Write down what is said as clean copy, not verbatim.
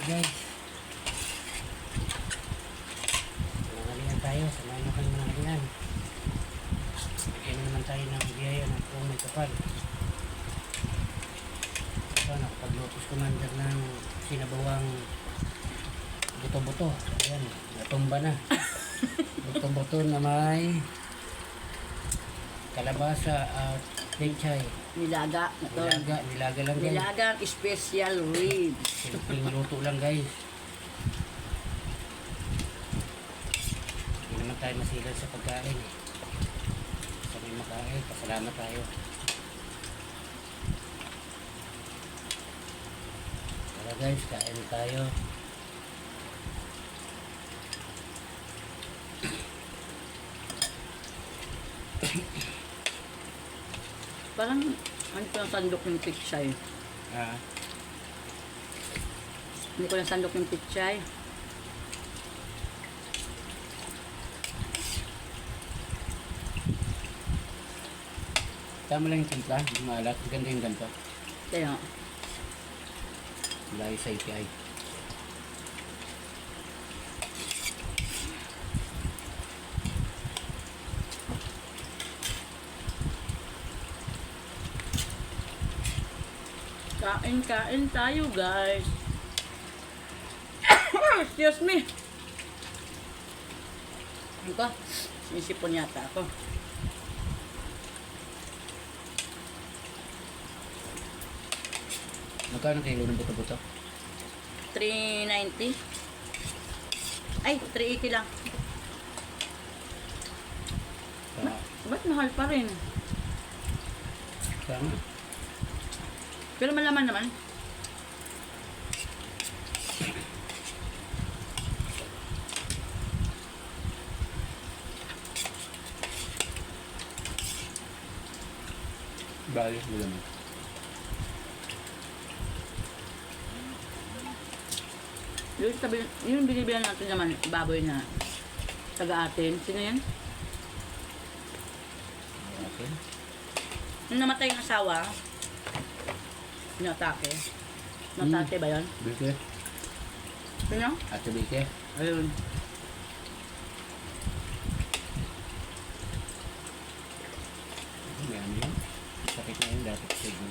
guys. Mangalingan tayo. Samayin mo kami mangalingan. Bigyan naman tayo ng biyaya ng kung may kapal. So, nakapaglutos commander ng sinabawang buto-buto. Ayan, natumba na. Buto-buto na may kalabasa at pechay. Nilaga na to. Nilaga lang guys. Nilagang special ribs. Simpleng luto lang guys. Hindi naman tayo masilan sa pagkain eh. Sa may makain, pasalamat tayo. Tara guys, kain tayo. Parang ano ko yung sandok yung pichay. Ah, Hindi ko yung sandok yung pichay. tama lang yung timpla, hindi maalat. Ganda yung ganito. Kaya, Layo sa IPI. kain tayo guys. Excuse me. Ano ka? Sinisipon yata ako. Magkano kilo ng buto-buto? 390. Ay, 380 lang. Sa, Ba't mahal pa rin? Sama. Pero malaman naman. Bali, mo naman. Yung binibilan natin naman, baboy na taga-atin. Sino yan? Okay. Nung namatay yung asawa, inatake. Natake ba yun? Bike. Sino? Ate Bike. Ayun. May ano yun? Sakit na yun dapat. Sige.